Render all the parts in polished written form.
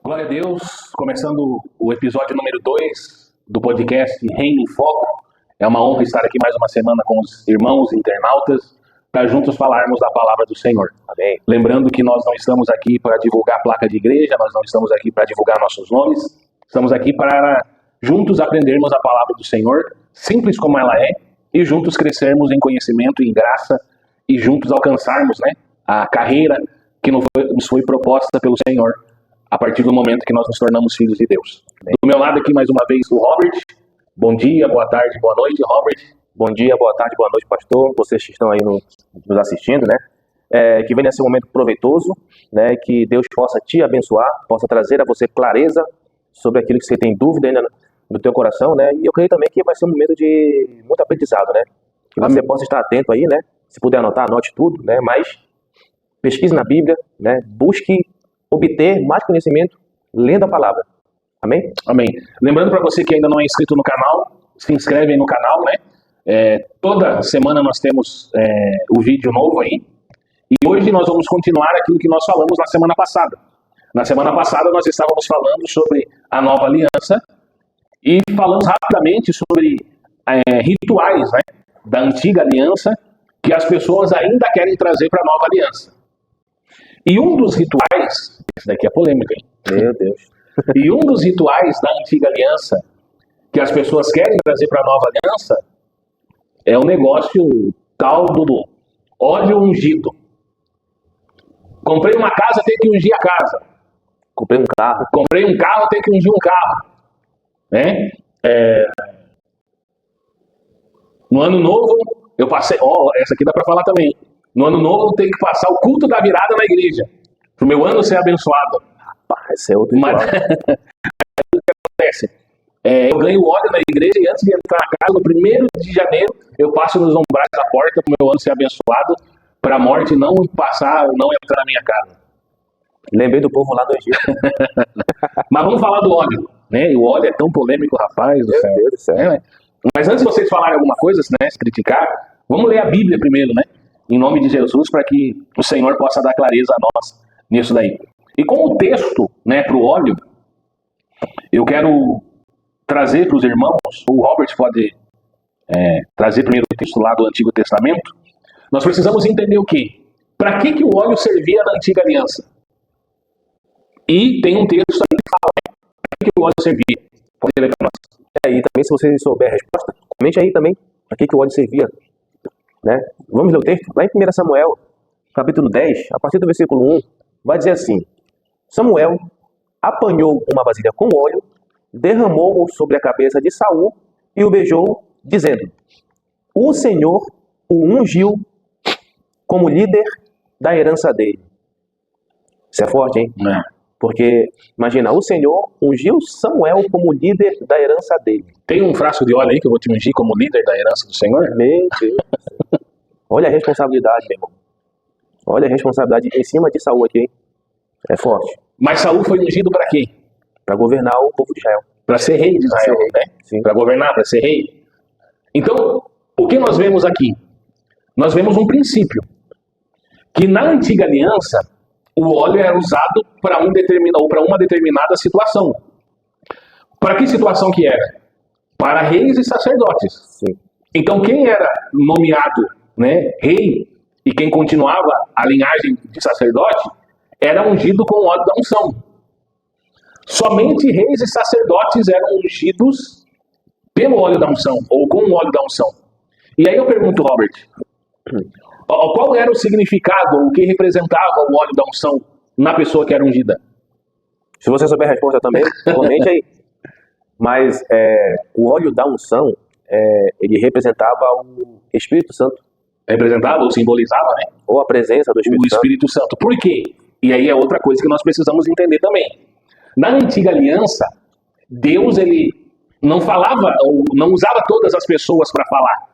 Glória a Deus, começando o episódio número 2 do podcast Reino em Foco. É uma honra estar aqui mais uma semana com os irmãos internautas para juntos falarmos da palavra do Senhor. Amém. Lembrando que nós não estamos aqui para divulgar placa de igreja, nós não estamos aqui para divulgar nossos nomes, estamos aqui para juntos aprendermos a palavra do Senhor, simples como ela é, e juntos crescermos em conhecimento e em graça, e juntos alcançarmos a carreira que nos foi proposta pelo Senhor, a partir do momento que nós nos tornamos filhos de Deus. Do meu lado aqui, mais uma vez, o Robert. Bom dia, boa tarde, boa noite, Robert. Bom dia, boa tarde, boa noite, pastor. Vocês que estão aí nos assistindo, que venha a ser um momento proveitoso, que Deus possa te abençoar, possa trazer a você clareza sobre aquilo que você tem dúvida ainda no teu coração, E eu creio também que vai ser um momento de muito aprendizado, Que você possa estar atento aí, Se puder anotar, anote tudo, Mas pesquise na Bíblia, Busque obter mais conhecimento lendo a palavra. Amém? Amém. Lembrando para você que ainda não é inscrito no canal, se inscreve aí no canal, Toda semana nós temos o vídeo novo aí. E hoje nós vamos continuar aquilo que nós falamos na semana passada. Na semana passada nós estávamos falando sobre a nova aliança e falamos rapidamente sobre rituais, da antiga aliança que as pessoas ainda querem trazer para a nova aliança. E um dos rituais, esse daqui é polêmico, hein? Meu Deus. E um dos rituais da antiga aliança que as pessoas querem trazer para a nova aliança é o negócio tal do óleo ungido. Comprei uma casa, tenho que ungir a casa. Comprei um carro, tenho que ungir um carro. No ano novo, eu passei... essa aqui dá para falar também. No ano novo, eu tenho que passar o culto da virada na igreja. Para o meu ano ser abençoado. Esse é outro Mas o que acontece? Eu ganho óleo na igreja e antes de entrar na casa, no 1º de janeiro, eu passo nos umbrais da porta para o meu ano ser abençoado, para a morte não passar, não entrar na minha casa. Lembrei do povo lá do Egito. Mas vamos falar do óleo. E o óleo é tão polêmico, rapaz do céu. Meu Deus do céu. Mas antes de vocês falarem alguma coisa, se criticar, vamos ler a Bíblia primeiro, em nome de Jesus, para que o Senhor possa dar clareza a nós nisso daí. E como o texto, para o óleo, eu quero trazer para os irmãos, o Robert pode trazer primeiro o texto lá do Antigo Testamento. Nós precisamos entender o quê? Para que o óleo servia na Antiga Aliança? E tem um texto aí que fala para que o óleo servia. Pode ler para nós. E também, se você souber a resposta, comente aí também para que o óleo servia. Vamos ler o texto? Lá em 1 Samuel, capítulo 10, a partir do versículo 1, vai dizer assim: Samuel apanhou uma vasilha com óleo, derramou-o sobre a cabeça de Saul e o beijou, dizendo: O Senhor o ungiu como líder da herança dele. Isso é forte, hein? Porque, imagina, o Senhor ungiu Samuel como líder da herança dele. Tem um frasco de óleo aí que eu vou te ungir como líder da herança do Senhor? Meu Deus. Olha a responsabilidade, meu irmão. Olha a responsabilidade em cima de Saul aqui, hein? É forte. Mas Saul foi ungido para quê? Para governar o povo de Israel. Para ser rei de Israel, Sim. Para governar, para ser rei. Então, o que nós vemos aqui? Nós vemos um princípio. Que na antiga aliança, o óleo era usado para uma determinada situação. Para que situação que era? Para reis e sacerdotes. Sim. Então, quem era nomeado rei e quem continuava a linhagem de sacerdote era ungido com o óleo da unção. Somente reis e sacerdotes eram ungidos pelo óleo da unção, ou com o óleo da unção. E aí eu pergunto, Robert, qual era o significado, o que representava o óleo da unção na pessoa que era ungida? Se você souber a resposta também, comente aí. Mas o óleo da unção, ele representava o Espírito Santo. Representava ou simbolizava, Ou a presença do Espírito Santo. O Espírito Santo. Por quê? E aí é outra coisa que nós precisamos entender também. Na antiga aliança, Deus ele não falava, ou não usava todas as pessoas para falar.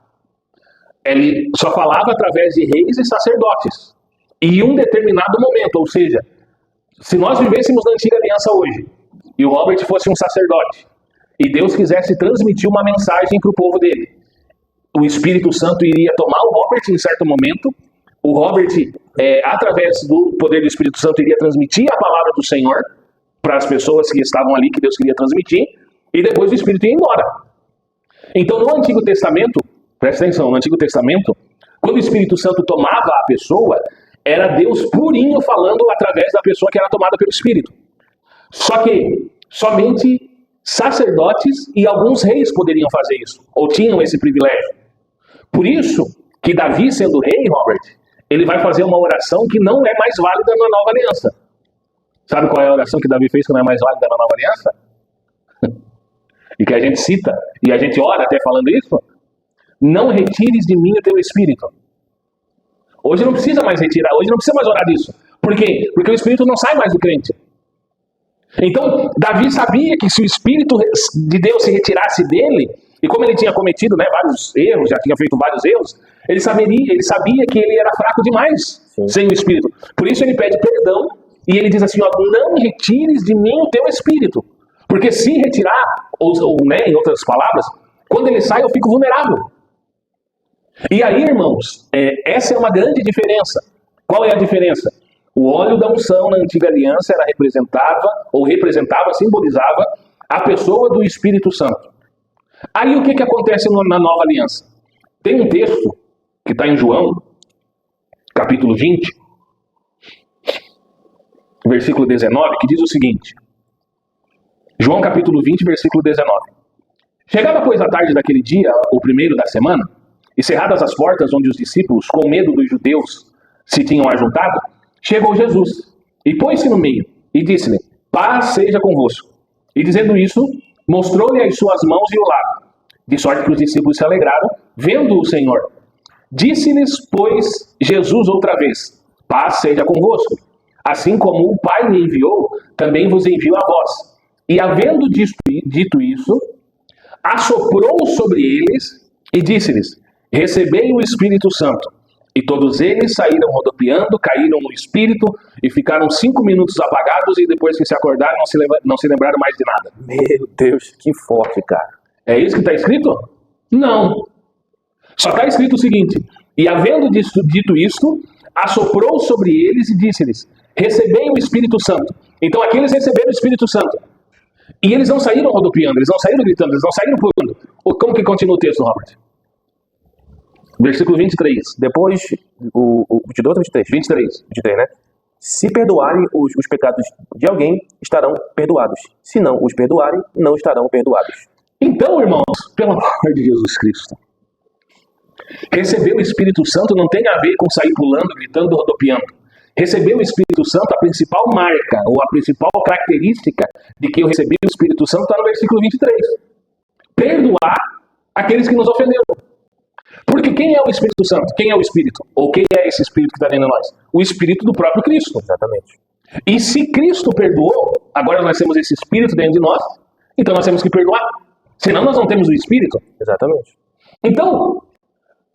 Ele só falava através de reis e sacerdotes. E em um determinado momento, ou seja, se nós vivêssemos na antiga aliança hoje, e o Robert fosse um sacerdote, e Deus quisesse transmitir uma mensagem para o povo dele, o Espírito Santo iria tomar o Robert em certo momento, o Robert, através do poder do Espírito Santo, iria transmitir a palavra do Senhor, para as pessoas que estavam ali, que Deus queria transmitir, e depois o Espírito ia embora. Então, no Antigo Testamento, presta atenção, no Antigo Testamento, quando o Espírito Santo tomava a pessoa, era Deus purinho falando através da pessoa que era tomada pelo Espírito. Só que somente sacerdotes e alguns reis poderiam fazer isso, ou tinham esse privilégio. Por isso que Davi, sendo rei, Robert, ele vai fazer uma oração que não é mais válida na Nova Aliança. Sabe qual é a oração que Davi fez que não é mais válida na Nova Aliança? E que a gente cita, e a gente ora até falando isso? Não retires de mim o teu Espírito. Hoje não precisa mais retirar, hoje não precisa mais orar disso. Por quê? Porque o Espírito não sai mais do crente. Então, Davi sabia que se o Espírito de Deus se retirasse dele, e como ele tinha cometido vários erros, já tinha feito vários erros, ele sabia que ele era fraco demais sem o Espírito. Por isso ele pede perdão, e ele diz assim, não retires de mim o teu Espírito. Porque se retirar, ou em outras palavras, quando ele sai eu fico vulnerável. E aí, irmãos, essa é uma grande diferença. Qual é a diferença? O óleo da unção na antiga aliança representava, simbolizava a pessoa do Espírito Santo. Aí o que acontece na nova aliança? Tem um texto que está em João, capítulo 20, versículo 19, que diz o seguinte. João capítulo 20, versículo 19. Chegava, pois, a tarde daquele dia, o primeiro da semana, e cerradas as portas onde os discípulos, com medo dos judeus, se tinham ajuntado, chegou Jesus, e pôs-se no meio, e disse-lhe, paz seja convosco. E dizendo isso, mostrou-lhe as suas mãos e o lado, de sorte que os discípulos se alegraram, vendo o Senhor. Disse-lhes, pois, Jesus outra vez, paz seja convosco. Assim como o Pai me enviou, também vos envio a vós. E havendo dito isso, assoprou sobre eles e disse-lhes, recebei o Espírito Santo. E todos eles saíram rodopiando, caíram no Espírito e ficaram 5 minutos apagados e depois que se acordaram não se lembraram mais de nada. Meu Deus, que forte, cara. É isso que está escrito? Não. Só está escrito o seguinte, e havendo dito isto, assoprou sobre eles e disse-lhes, recebei o Espírito Santo. Então aqui eles receberam o Espírito Santo. E eles não saíram rodopiando, eles não saíram gritando, eles não saíram pulando. Como que continua o texto, Robert? Versículo 23. Depois, o 22 ou 23? 23. 23, né? Se perdoarem os pecados de alguém, estarão perdoados. Se não os perdoarem, não estarão perdoados. Então, irmãos, pelo amor de Jesus Cristo, receber o Espírito Santo não tem a ver com sair pulando, gritando, rodopiando. Receber o Espírito Santo, a principal marca, ou a principal característica de que eu recebi o Espírito Santo está no versículo 23. Perdoar aqueles que nos ofenderam. Porque quem é o Espírito Santo? Quem é o Espírito? Ou quem é esse Espírito que está dentro de nós? O Espírito do próprio Cristo. Exatamente. E se Cristo perdoou, agora nós temos esse Espírito dentro de nós, então nós temos que perdoar. Senão nós não temos o Espírito. Exatamente. Então,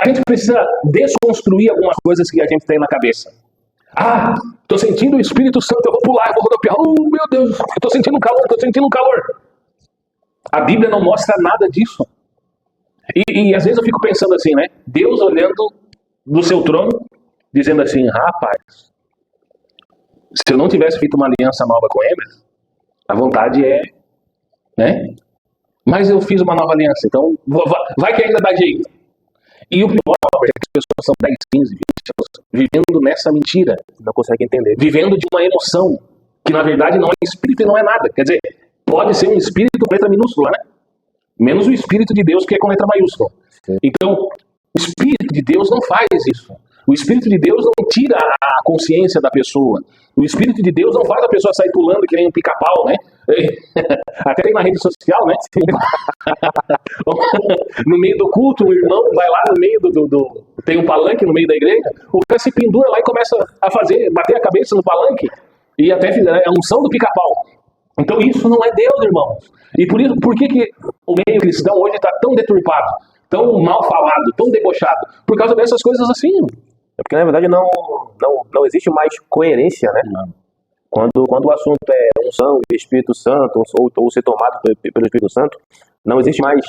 a gente precisa desconstruir algumas coisas que a gente tem na cabeça. Estou sentindo o Espírito Santo, eu vou pular, eu vou rodopiar. Meu Deus, estou sentindo calor. A Bíblia não mostra nada disso. E às vezes eu fico pensando assim, né? Deus olhando do seu trono, dizendo assim, rapaz, se eu não tivesse feito uma aliança nova com eles, a vontade é, né? Mas eu fiz uma nova aliança, então vai que ainda dá jeito. E o pior é que as pessoas são 10, 15, 20 anos vivendo nessa mentira. Não consegue entender. Vivendo de uma emoção, que na verdade não é espírito e não é nada. Quer dizer, pode ser um espírito com letra minúscula, né? Menos o Espírito de Deus, que é com letra maiúscula. Sim. Então, o Espírito de Deus não faz isso. O Espírito de Deus não tira a consciência da pessoa. O Espírito de Deus não faz a pessoa sair pulando que nem um pica-pau, né? Até tem na rede social, né? No meio do culto, o irmão vai lá no meio tem um palanque no meio da igreja, o cara se pendura lá e começa a bater a cabeça no palanque, e até é a unção do pica-pau. Então isso não é Deus, irmãos. E por que o meio cristão hoje está tão deturpado, tão mal falado, tão debochado? Por causa dessas coisas assim. É porque na verdade não existe mais coerência, né? Não. Quando o assunto é unção, Espírito Santo, ou ser tomado pelo Espírito Santo, não existe mais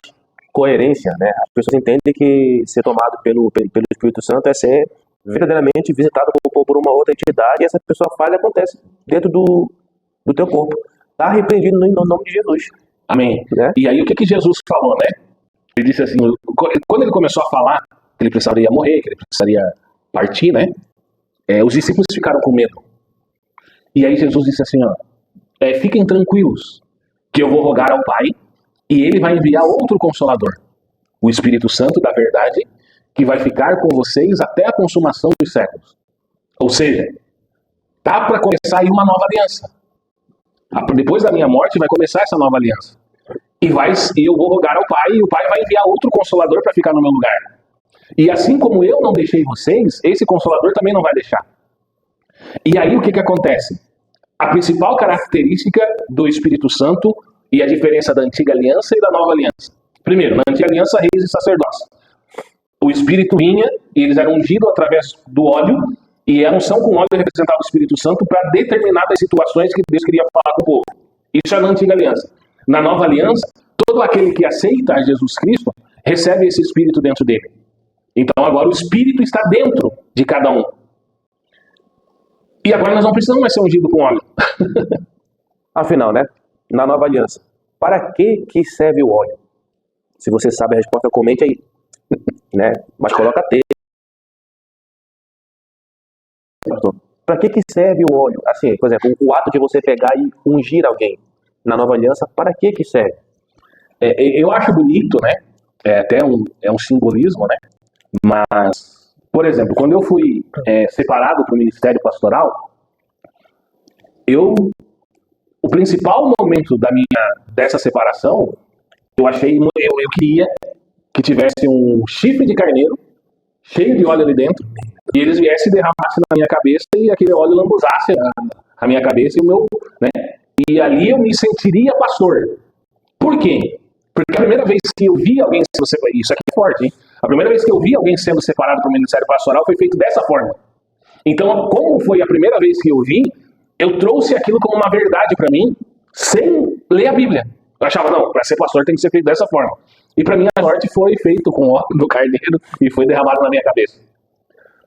coerência, né? As pessoas entendem que ser tomado pelo Espírito Santo é ser verdadeiramente visitado por uma outra entidade, e essa pessoa falha acontece dentro do teu corpo. Está repreendido no nome de Jesus. Amém. Né? E aí o que Jesus falou, né? Ele disse assim, quando ele começou a falar que ele precisaria morrer, que ele precisaria partir, né? Os discípulos ficaram com medo. E aí Jesus disse assim, ó, fiquem tranquilos, que eu vou rogar ao Pai e ele vai enviar outro Consolador, o Espírito Santo da verdade, que vai ficar com vocês até a consumação dos séculos. Ou seja, tá para começar aí uma nova aliança. Depois da minha morte vai começar essa nova aliança. E eu vou rogar ao Pai e o Pai vai enviar outro Consolador para ficar no meu lugar. E assim como eu não deixei vocês, esse Consolador também não vai deixar. E aí o que acontece? A principal característica do Espírito Santo e a diferença da antiga aliança e da nova aliança. Primeiro, na antiga aliança, reis e sacerdotes. O Espírito vinha e eles eram ungidos através do óleo, e a unção com óleo representava o Espírito Santo para determinadas situações que Deus queria falar com o povo. Isso é na antiga aliança. Na nova aliança, todo aquele que aceita a Jesus Cristo recebe esse Espírito dentro dele. Então agora o Espírito está dentro de cada um. E agora nós não precisamos mais ser ungidos com óleo. Afinal, né? Na nova aliança, para que serve o óleo? Se você sabe a resposta, comente aí. Né? Mas coloca T. Para que serve o óleo? Assim, por exemplo, o ato de você pegar e ungir alguém na nova aliança, para que serve? Eu acho bonito, né? Até um simbolismo, né? Mas, por exemplo, quando eu fui separado para o ministério pastoral, o principal momento dessa separação, eu queria que tivesse um chifre de carneiro cheio de óleo ali dentro e eles viessem e derramassem na minha cabeça e aquele óleo lambuzasse a minha cabeça e o meu, né? E ali eu me sentiria pastor. Por quê? Porque a primeira vez que eu vi alguém sendo separado, isso aqui é forte, hein? A primeira vez que eu vi alguém sendo separado para o ministério pastoral foi feito dessa forma. Então, como foi a primeira vez que eu vi, eu trouxe aquilo como uma verdade para mim, sem ler a Bíblia. Eu achava, não, para ser pastor tem que ser feito dessa forma. E para mim a morte foi feito com óleo do carneiro e foi derramado na minha cabeça.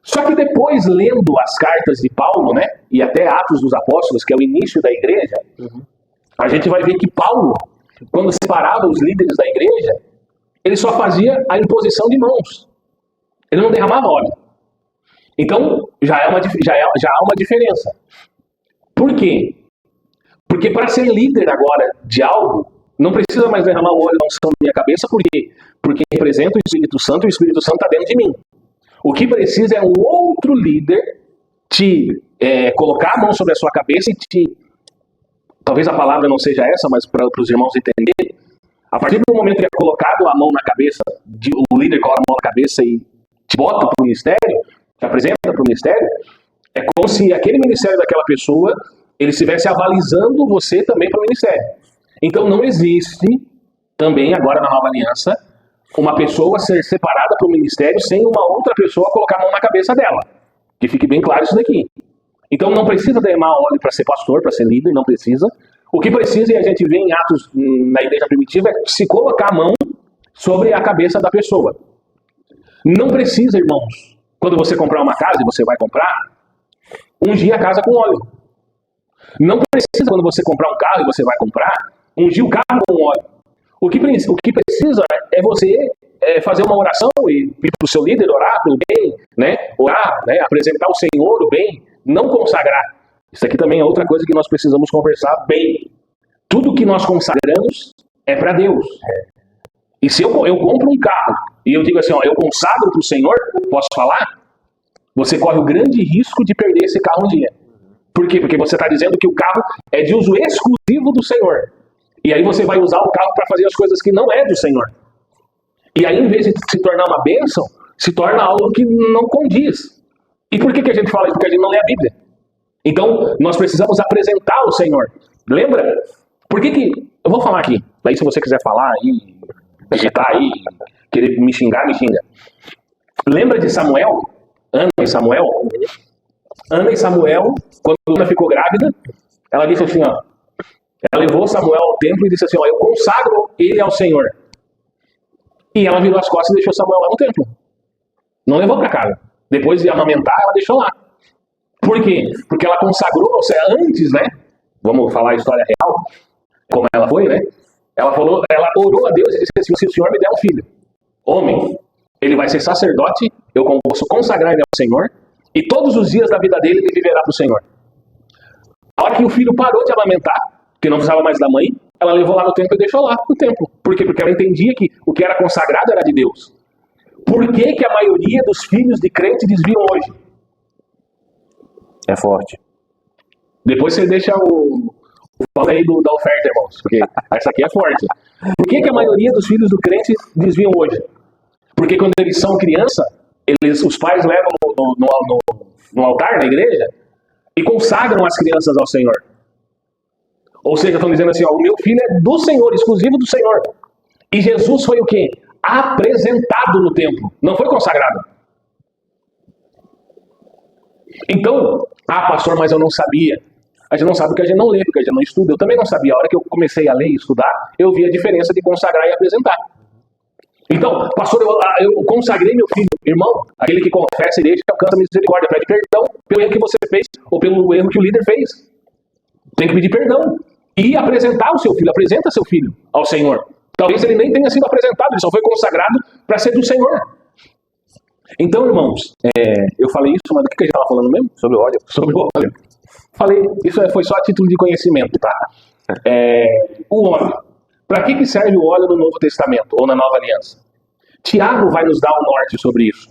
Só que depois, lendo as cartas de Paulo, né, e até Atos dos Apóstolos, que é o início da igreja, a gente vai ver que Paulo, quando separava os líderes da igreja, ele só fazia a imposição de mãos. Ele não derramava óleo. Então, já há uma diferença. Por quê? Porque para ser líder agora de algo, não precisa mais derramar o óleo na unção da minha cabeça. Por quê? Porque representa o Espírito Santo e o Espírito Santo está dentro de mim. O que precisa é um outro líder te colocar a mão sobre a sua cabeça e talvez a palavra não seja essa, mas para os irmãos entenderem, a partir do momento que é colocado a mão na cabeça, o líder coloca a mão na cabeça e te bota para o ministério, te apresenta para o ministério, é como se aquele ministério daquela pessoa, ele estivesse avalizando você também para o ministério. Então não existe também agora na nova aliança uma pessoa ser separada para o ministério sem uma outra pessoa colocar a mão na cabeça dela. Que fique bem claro isso daqui. Então não precisa derramar óleo para ser pastor, para ser líder, não precisa. O que precisa, e a gente vê em Atos na igreja primitiva, é se colocar a mão sobre a cabeça da pessoa. Não precisa, irmãos, quando você comprar uma casa e você vai comprar, ungir a casa com óleo. Não precisa, quando você comprar um carro e você vai comprar, ungir o carro com óleo. O que precisa é você fazer uma oração e ir para o seu líder, orar pelo bem, né? Orar, né? Apresentar o Senhor o bem, não consagrar. Isso aqui também é outra coisa que nós precisamos conversar bem. Tudo que nós consagramos é para Deus. E se eu compro um carro e eu digo assim, ó, eu consagro para o Senhor, posso falar? Você corre o grande risco de perder esse carro um dia. Por quê? Porque você está dizendo que o carro é de uso exclusivo do Senhor. E aí você vai usar o carro para fazer as coisas que não é do Senhor. E aí, em vez de se tornar uma bênção, se torna algo que não condiz. E por que a gente fala isso? Porque a gente não lê a Bíblia. Então, nós precisamos apresentar o Senhor. Lembra? Por que eu vou falar aqui. Daí, se você quiser falar aí, digitar aí, querer me xingar, me xinga. Lembra de Samuel? Ana e Samuel? Ana e Samuel, quando Ana ficou grávida, ela disse assim, ó. Ela levou Samuel ao templo e disse assim, ó, eu consagro ele ao Senhor. E ela virou as costas e deixou Samuel lá no templo. Não levou para casa. Depois de amamentar, ela deixou lá. Por quê? Porque ela consagrou ao Senhor antes, né? vamos falar a história real, como ela foi, né? Ela orou a Deus e disse assim: se o Senhor me der um filho, homem, ele vai ser sacerdote, eu posso consagrar ele ao Senhor, e todos os dias da vida dele ele viverá para o Senhor. A hora que o filho parou de amamentar, que não precisava mais da mãe, ela levou lá no templo e deixou lá no templo. Por quê? Porque ela entendia que o que era consagrado era de Deus. Por que que a maioria dos filhos de crente desviam hoje? É forte. Depois você deixa o fala aí da oferta, irmãos, porque essa aqui é forte. Por que que a maioria dos filhos do crente desviam hoje? Porque quando eles são criança, os pais levam no altar, na igreja, e consagram as crianças ao Senhor. Ou seja, estão dizendo assim, ó, o meu filho é do Senhor, exclusivo do Senhor. E Jesus foi o quê? Apresentado no templo, não foi consagrado. Então, pastor, mas eu não sabia. A gente não sabe porque a gente não lê, porque a gente não estuda. Eu também não sabia. A hora que eu comecei a ler e estudar, eu vi a diferença de consagrar e apresentar. Então, pastor, eu consagrei meu filho. Irmão, aquele que confessa e deixa, alcança misericórdia. Pede perdão pelo erro que você fez ou pelo erro que o líder fez. Tem que pedir perdão. E apresentar o seu filho. Apresenta seu filho ao Senhor. Talvez ele nem tenha sido apresentado, ele só foi consagrado para ser do Senhor. Então, irmãos, eu falei isso, mas do que a gente estava falando mesmo? Sobre o óleo. Sobre o óleo. Falei, isso foi só a título de conhecimento, tá? O óleo. Para que serve o óleo no Novo Testamento ou na Nova Aliança? Tiago vai nos dar um norte sobre isso.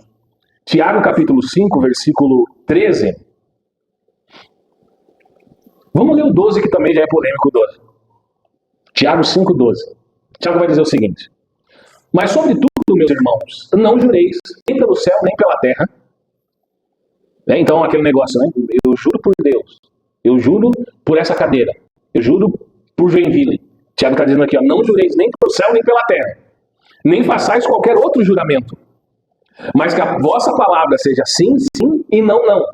Tiago capítulo 5, versículo 13. Vamos ler o 12, que também já é polêmico o 12. Tiago 5, 12. Tiago vai dizer o seguinte: mas sobretudo, meus irmãos, não jureis nem pelo céu, nem pela terra. Então, aquele negócio, né? Eu juro por Deus. Eu juro por essa cadeira. Eu juro por Joinville. Tiago está dizendo aqui, ó, não jureis nem pelo céu, nem pela terra. Nem façais qualquer outro juramento. Mas que a vossa palavra seja sim, sim e não, não.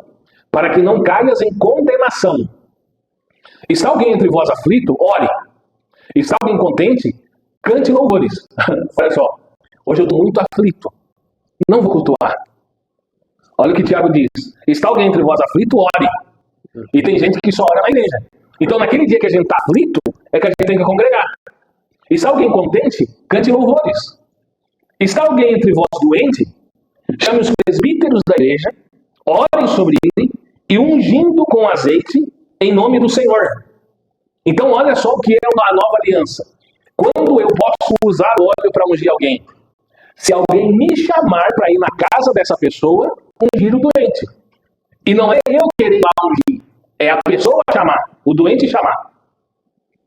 Para que não caias em condenação. Está alguém entre vós aflito? Ore. Está alguém contente? Cante louvores. Olha só. Hoje eu estou muito aflito. Não vou cultuar. Olha o que Tiago diz. Está alguém entre vós aflito? Ore. E tem gente que só ora na igreja. Então, naquele dia que a gente está aflito, é que a gente tem que congregar. Está alguém contente? Cante louvores. Está alguém entre vós doente? Chame os presbíteros da igreja, orem sobre ele e ungindo com azeite em nome do Senhor. Então, olha só o que é a nova aliança. Quando eu posso usar óleo para ungir alguém? Se alguém me chamar para ir na casa dessa pessoa, ungir o doente. E não é eu querer lá ungir, é a pessoa chamar, o doente chamar.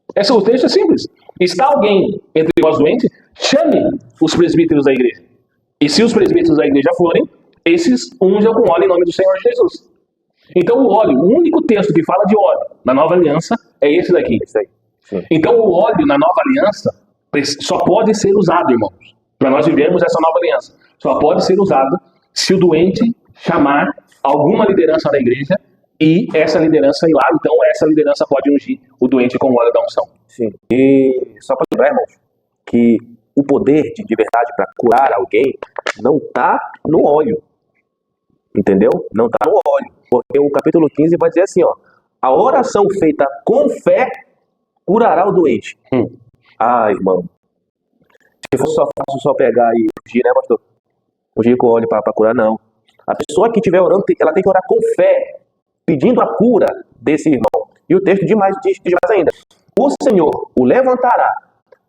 O texto é simples. Está alguém entre vós doente? Chame os presbíteros da igreja. E se os presbíteros da igreja forem, esses unjam com óleo em nome do Senhor Jesus. Então o óleo, o único texto que fala de óleo na nova aliança é esse daqui. Então o óleo na nova aliança só pode ser usado, irmãos, para nós vivermos essa nova aliança. Só pode ser usado se o doente chamar alguma liderança da igreja e essa liderança ir lá, então essa liderança pode ungir o doente com o óleo da unção. Sim. E só para lembrar, irmãos, que o poder de verdade para curar alguém não está no óleo. Entendeu? Não está no óleo. Porque o capítulo 15 vai dizer assim, ó: a oração feita com fé curará o doente. Irmão. Se fosse só fácil só pegar e ungir, né, pastor? Ungir com óleo para curar, não. A pessoa que estiver orando, ela tem que orar com fé, pedindo a cura desse irmão. E o texto diz mais ainda: o Senhor o levantará.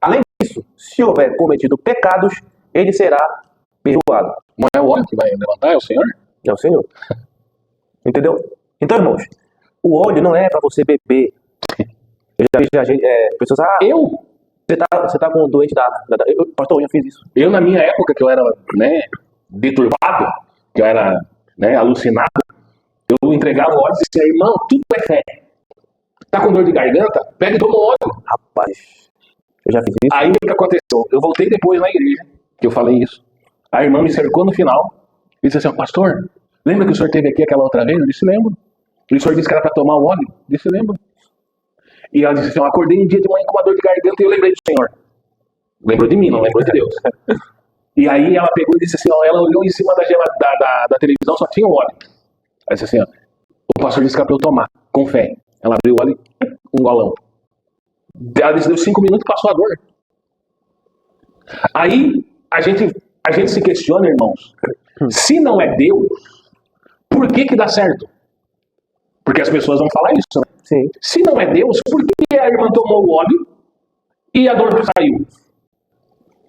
Além disso, se houver cometido pecados, ele será perdoado. Não é o óleo que vai levantar, é o Senhor? É o Senhor. Entendeu? Então, irmãos, o óleo não é para você beber. Eu já vi pessoas, você tá com um doente pastor, eu já fiz isso. Eu, na minha época, que eu era, deturbado, que eu era, alucinado, eu entregava o óleo e dizia: irmão, tudo é fé. Tá com dor de garganta? Pega e toma o óleo. Rapaz, eu já fiz isso. Aí o que aconteceu? Eu voltei depois na igreja, que eu falei isso. A irmã me cercou no final e disse assim: pastor, lembra que o senhor esteve aqui aquela outra vez? Eu disse: lembro. E o senhor disse que era para tomar o óleo? Eu disse: lembro. E ela disse assim: eu acordei um dia de manhã com uma dor de garganta e eu lembrei do Senhor. Lembrou de mim, não lembrou de Deus. E aí ela pegou e disse assim, ela olhou em cima da televisão, só tinha o óleo. Aí disse assim, o pastor disse que era para eu tomar, com fé. Ela abriu o óleo, um golão. Ela deu 5 minutos e passou a dor. Aí a gente se questiona, irmãos, se não é Deus, por que dá certo? Porque as pessoas vão falar isso, né? Sim. Se não é Deus, por que a irmã tomou o óleo e a dor saiu?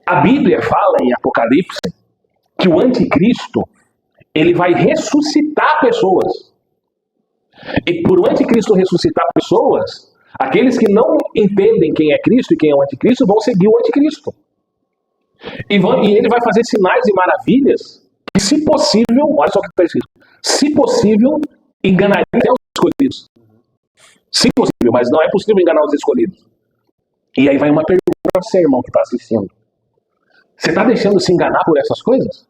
A Bíblia fala em Apocalipse que o anticristo, ele vai ressuscitar pessoas. E por o anticristo ressuscitar pessoas, aqueles que não entendem quem é Cristo e quem é o anticristo vão seguir o anticristo. E ele vai fazer sinais e maravilhas que, se possível, olha só o que está escrito, se possível, enganariam até os escolhidos. Se possível, mas não é possível enganar os escolhidos. E aí vai uma pergunta para você, irmão, que está assistindo. Você está deixando se enganar por essas coisas?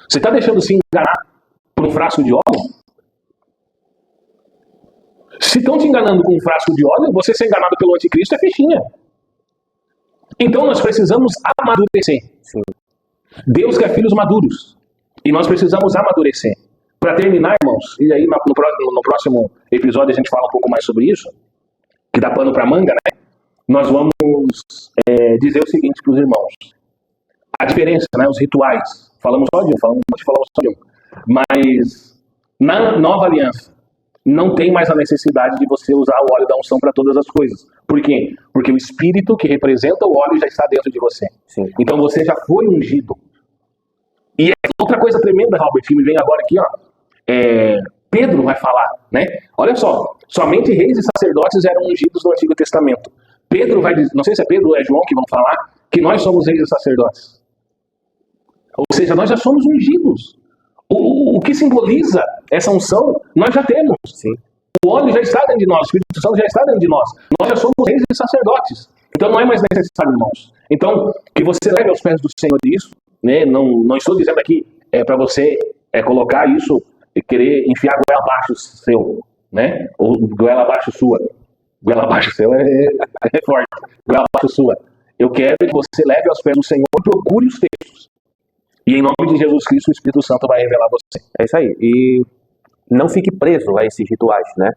Você está deixando se enganar por um frasco de óleo? Se estão te enganando com um frasco de óleo, você ser enganado pelo anticristo é fichinha. Então nós precisamos amadurecer. Sim. Deus quer filhos maduros. E nós precisamos amadurecer. Para terminar, irmãos, e aí no próximo episódio a gente fala um pouco mais sobre isso, que dá pano para manga, né? Nós vamos dizer o seguinte para os irmãos. A diferença, né? Os rituais. Falamos só de um, falamos só de um. Mas na nova aliança, não tem mais a necessidade de você usar o óleo da unção para todas as coisas. Por quê? Porque o Espírito que representa o óleo já está dentro de você. Sim. Então você já foi ungido. E outra coisa tremenda, Robert, que me vem agora aqui, ó. Pedro vai falar, né? Olha só, somente reis e sacerdotes eram ungidos no Antigo Testamento. Pedro vai dizer, não sei se é Pedro ou é João que vão falar, que nós somos reis e sacerdotes. Ou seja, nós já somos ungidos. O que simboliza essa unção, nós já temos. Sim. O óleo já está dentro de nós, o Espírito Santo já está dentro de nós. Nós já somos reis e sacerdotes. Então não é mais necessário, irmãos. Então, que você leve aos pés do Senhor isso, né? Não estou dizendo aqui para você colocar isso e querer enfiar a goela abaixo seu, né? Ou goela abaixo sua. Goela abaixo seu é forte. Goela abaixo sua. Eu quero que você leve aos pés do Senhor e procure os textos. E em nome de Jesus Cristo, o Espírito Santo vai revelar a você. É isso aí. E não fique preso a esses rituais, né?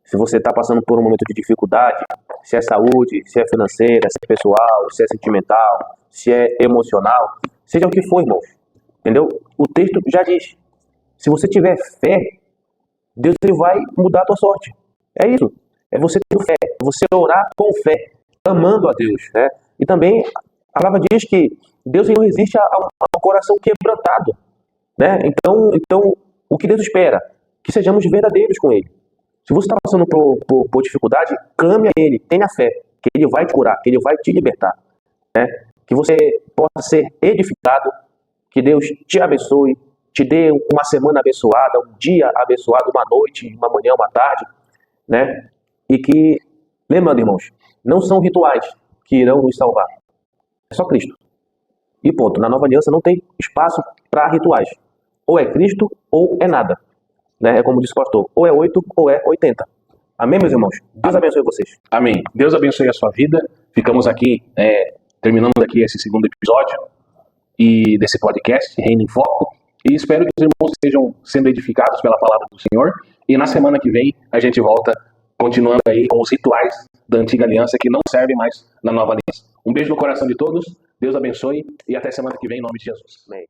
Se você está passando por um momento de dificuldade, se é saúde, se é financeira, se é pessoal, se é sentimental, se é emocional, seja o que for, irmãos. Entendeu? O texto já diz. Se você tiver fé, Deus ele vai mudar a tua sorte. É isso. É você ter fé. É você orar com fé, amando a Deus, né? E também a palavra diz que Deus não resiste ao coração quebrantado, né? Então, o que Deus espera? Que sejamos verdadeiros com Ele. Se você está passando por dificuldade, clame a Ele, tenha fé, que Ele vai te curar, que Ele vai te libertar, né? Que você possa ser edificado, que Deus te abençoe, te dê uma semana abençoada, um dia abençoado, uma noite, uma manhã, uma tarde, né? E que, lembrando, irmãos, não são rituais que irão nos salvar. É só Cristo. E ponto. Na nova aliança não tem espaço para rituais. Ou é Cristo ou é nada. Né? É como disse o pastor. Ou é 8 ou é 80. Amém, meus irmãos? Deus abençoe vocês. Amém. Deus abençoe a sua vida. Ficamos aqui, terminando aqui esse segundo episódio e desse podcast, Reino em Foco. E espero que os irmãos estejam sendo edificados pela palavra do Senhor. E na semana que vem a gente volta continuando aí com os rituais da antiga aliança que não servem mais na nova aliança. Um beijo no coração de todos. Deus abençoe e até semana que vem, em nome de Jesus. Amém.